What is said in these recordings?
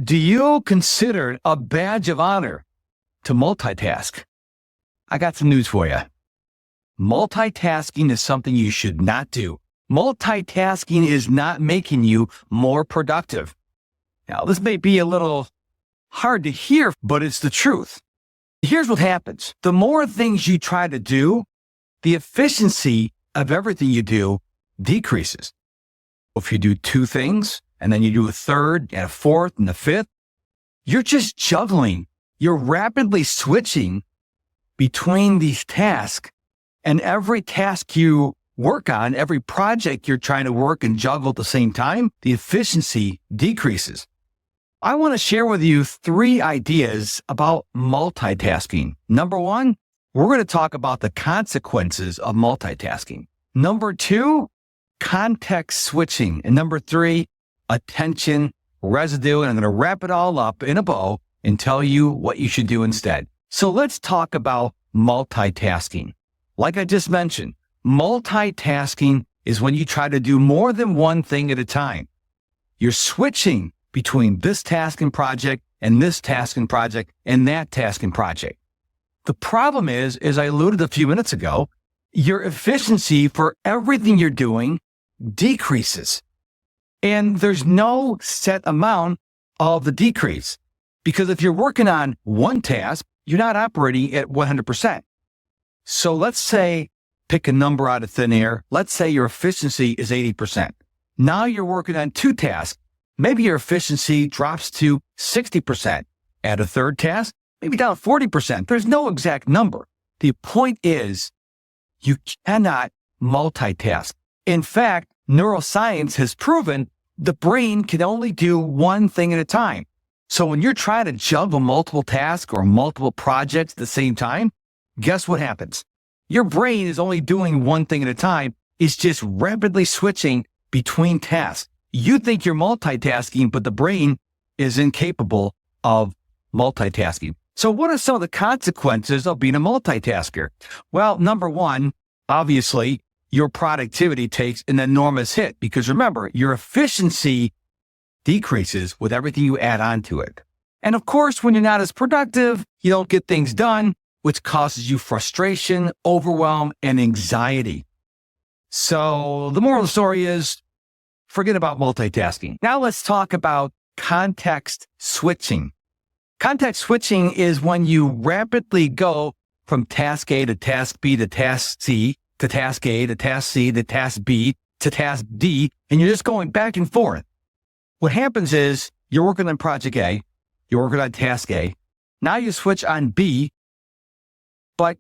Do you consider it a badge of honor to multitask? I got some news for you. Multitasking is something you should not do. Multitasking is not making you more productive. Now, this may be a little hard to hear, but it's the truth. Here's what happens. The more things you try to do, the efficiency of everything you do decreases. If you do two things, and then you do a third and a fourth and a fifth, you're just juggling. You're rapidly switching between these tasks, and every task you work on, every project you're trying to work and juggle at the same time, the efficiency decreases. I want to share with you 3 ideas about multitasking. Number 1, we're going to talk about the consequences of multitasking. Number 2, context switching. And number 3, attention residue. And I'm going to wrap it all up in a bow and tell you what you should do instead. So let's talk about multitasking. Like I just mentioned, multitasking is when you try to do more than one thing at a time. You're switching between this task and project and this task and project and that task and project. The problem is, as I alluded a few minutes ago, your efficiency for everything you're doing decreases. And there's no set amount of the decrease. Because if you're working on one task, you're not operating at 100%. So let's say, pick a number out of thin air. Let's say your efficiency is 80%. Now you're working on 2 tasks. Maybe your efficiency drops to 60%. Add a third task, maybe down 40%. There's no exact number. The point is, you cannot multitask. In fact, neuroscience has proven the brain can only do one thing at a time. So when you're trying to juggle multiple tasks or multiple projects at the same time, guess what happens? Your brain is only doing one thing at a time. It's just rapidly switching between tasks. You think you're multitasking, but the brain is incapable of multitasking. So what are some of the consequences of being a multitasker? Well, number 1, obviously, your productivity takes an enormous hit because remember, your efficiency decreases with everything you add on to it. And of course, when you're not as productive, you don't get things done, which causes you frustration, overwhelm, and anxiety. So the moral of the story is, forget about multitasking. Now let's talk about context switching. Context switching is when you rapidly go from task A to task B to task C, to task A to task C to task B to task D, and you're just going back and forth. What happens is you're working on project A, you're working on task A. Now you switch on B, but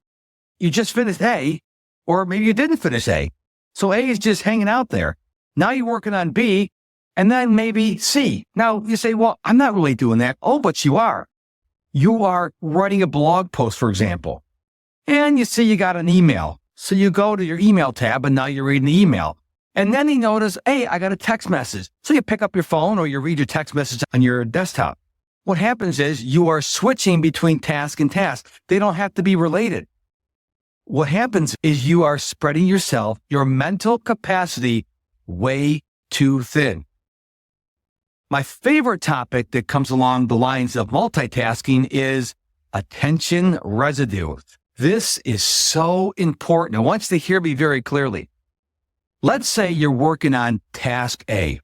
you just finished A, or maybe you didn't finish A. So A is just hanging out there. Now you're working on B, and then maybe C. Now you say, well, I'm not really doing that. Oh, but you are. You are writing a blog post, for example, and you see you got an email. So you go to your email tab, and now you're reading the email. And then you notice, hey, I got a text message. So you pick up your phone or you read your text message on your desktop. What happens is you are switching between task and task. They don't have to be related. What happens is you are spreading yourself, your mental capacity, way too thin. My favorite topic that comes along the lines of multitasking is attention residue. This is so important. I want you to hear me very clearly. Let's say you're working on task A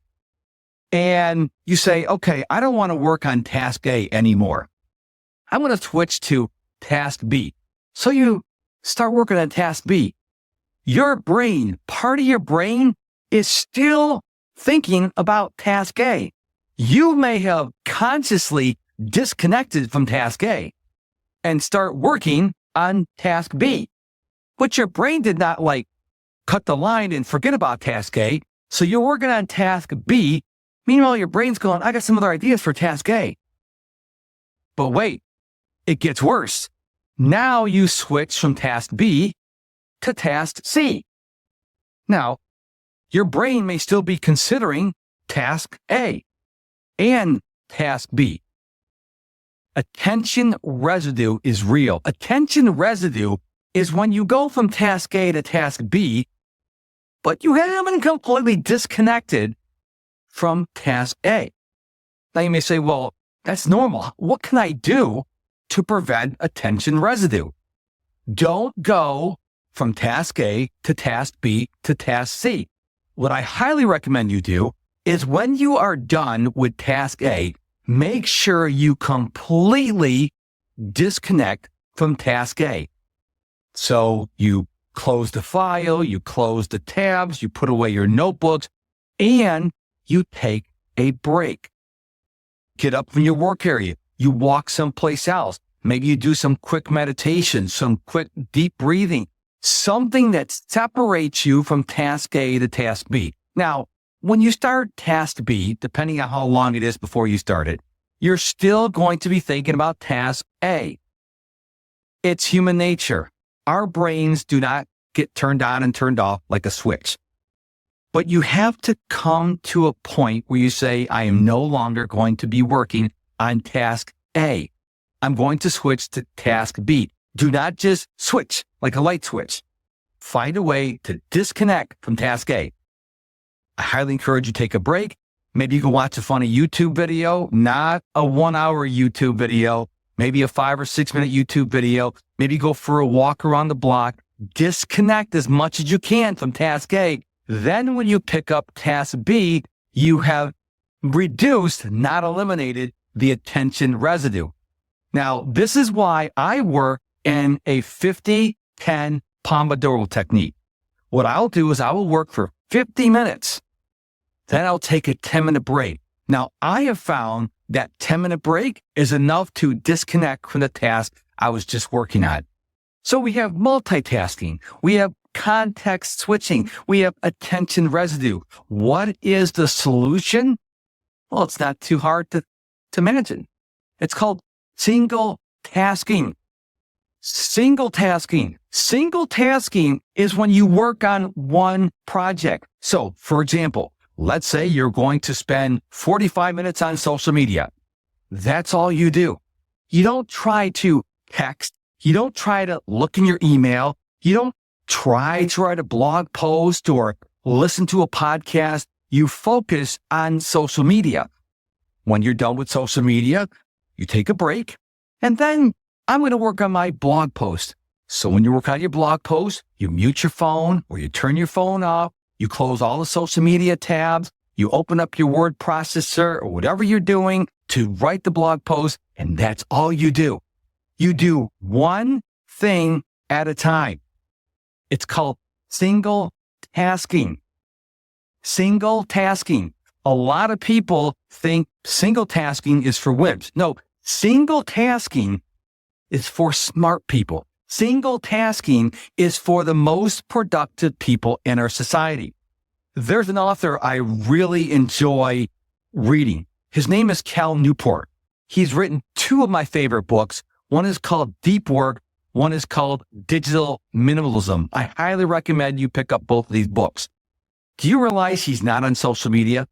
and you say, okay, I don't want to work on task A anymore. I'm going to switch to task B. So you start working on task B. Your brain, part of your brain is still thinking about task A. You may have consciously disconnected from task A and start working on task B, but your brain did not cut the line and forget about task A. So you're working on task B. Meanwhile, your brain's going, I got some other ideas for task A. But wait, it gets worse. Now you switch from task B to task C. Now, your brain may still be considering task A and task B. Attention residue is real. Attention residue is when you go from task A to task B, but you haven't completely disconnected from task A. Now you may say, well, That's normal. What can I do to prevent attention residue? Don't go from task A to task B to task C. What I highly recommend you do is when you are done with task A, make sure you completely disconnect from task A. So you close the file, you close the tabs, you put away your notebooks, and you take a break. Get up from your work area. You walk someplace else. Maybe you do some quick meditation, some quick deep breathing, something that separates you from task A to task B. Now, when you start task B, depending on how long it is before you start it, you're still going to be thinking about task A. It's human nature. Our brains do not get turned on and turned off like a switch. But you have to come to a point where you say, I am no longer going to be working on task A. I'm going to switch to task B. Do not just switch like a light switch. Find a way to disconnect from task A. I highly encourage you to take a break. Maybe you can watch a funny YouTube video, not a 1-hour YouTube video, maybe a 5 or 6 minute YouTube video. Maybe go for a walk around the block. Disconnect as much as you can from task A. Then when you pick up task B, you have reduced, not eliminated, the attention residue. Now, this is why I work in a 50-10 Pomodoro technique. What I'll do is I will work for 50 minutes. Then I'll take a 10-minute break. Now, I have found that 10-minute break is enough to disconnect from the task I was just working on. So we have multitasking. We have context switching. We have attention residue. What is the solution? Well, it's not too hard to imagine. It's called single tasking. Single tasking. Single tasking is when you work on one project. So, for example, let's say you're going to spend 45 minutes on social media. That's all you do. You don't try to text. You don't try to look in your email. You don't try to write a blog post or listen to a podcast. You focus on social media. When you're done with social media, you take a break, and then I'm going to work on my blog post. So when you work on your blog post, you mute your phone or you turn your phone off, you close all the social media tabs, you open up your word processor or whatever you're doing to write the blog post, and that's all you do. You do one thing at a time. It's called single tasking. Single tasking. A lot of people think single tasking is for wimps. No, single tasking is for smart people. Single tasking is for the most productive people in our society. There's an author I really enjoy reading. His name is Cal Newport. He's written 2 of my favorite books. One is called Deep Work. One is called Digital Minimalism. I highly recommend you pick up both of these books. Do you realize he's not on social media?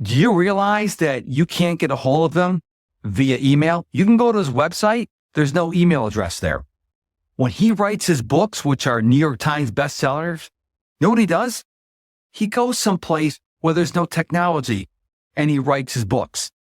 Do you realize that you can't get a hold of him via email? You can go to his website. There's no email address there. When he writes his books, which are New York Times bestsellers, you know what he does? He goes someplace where there's no technology and he writes his books.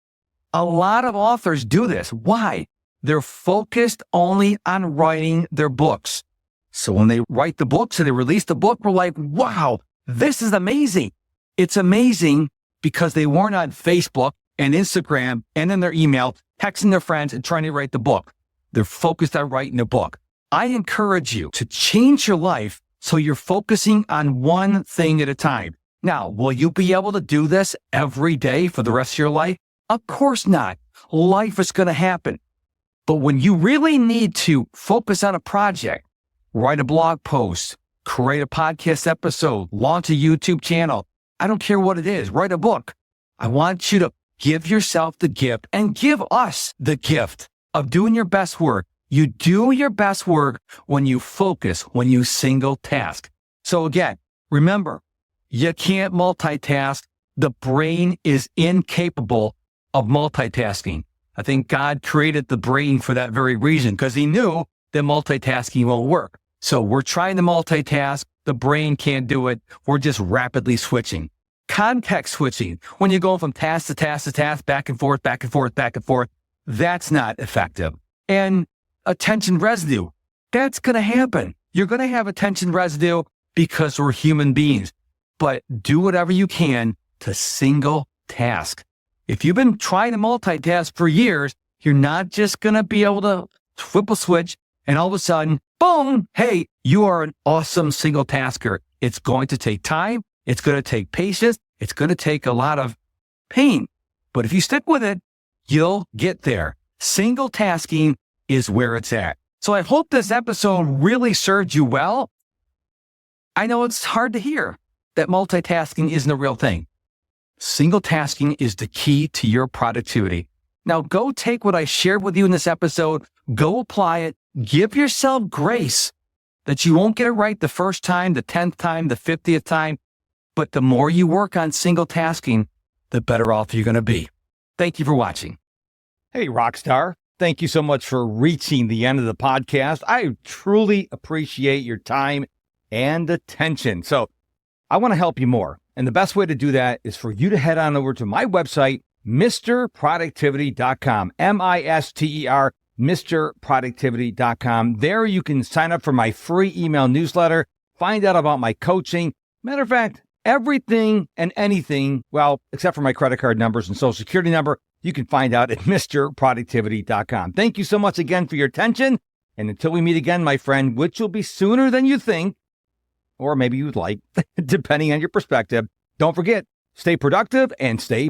A lot of authors do this. Why? They're focused only on writing their books. So when they write the books and they release the book, we're like, wow, this is amazing. It's amazing because they weren't on Facebook and Instagram and in their email, texting their friends and trying to write the book. They're focused on writing the book. I encourage you to change your life so you're focusing on one thing at a time. Now, will you be able to do this every day for the rest of your life? Of course not. Life is going to happen. But when you really need to focus on a project, write a blog post, create a podcast episode, launch a YouTube channel, I don't care what it is, write a book. I want you to give yourself the gift and give us the gift of doing your best work. You do your best work when you focus, when you single task. So again, remember, you can't multitask. The brain is incapable of multitasking. I think God created the brain for that very reason because he knew that multitasking won't work. So we're trying to multitask. The brain can't do it. We're just rapidly switching. Context switching, when you're going from task to task to task, back and forth, back and forth, back and forth, that's not effective. And attention residue, that's going to happen. You're going to have attention residue because we're human beings. But do whatever you can to single task. If you've been trying to multitask for years, you're not just going to be able to flip a switch and all of a sudden, boom, hey, you are an awesome single tasker. It's going to take time. It's going to take patience. It's going to take a lot of pain. But if you stick with it, you'll get there. Single tasking is where it's at. So I hope this episode really served you well. I know it's hard to hear that multitasking isn't a real thing. Single tasking is the key to your productivity. Now go take what I shared with you in this episode, go apply it, give yourself grace that you won't get it right the first time, the 10th time, the 50th time. But the more you work on single tasking, the better off you're going to be. Thank you for watching. Hey, Rockstar. Thank you so much for reaching the end of the podcast. I truly appreciate your time and attention. So I want to help you more. And the best way to do that is for you to head on over to my website, MrProductivity.com, MISTER, MrProductivity.com. There you can sign up for my free email newsletter, find out about my coaching. Matter of fact, everything and anything, well, except for my credit card numbers and social security number, you can find out at MrProductivity.com. Thank you so much again for your attention. And until we meet again, my friend, which will be sooner than you think, or maybe you'd like, depending on your perspective, don't forget, stay productive and stay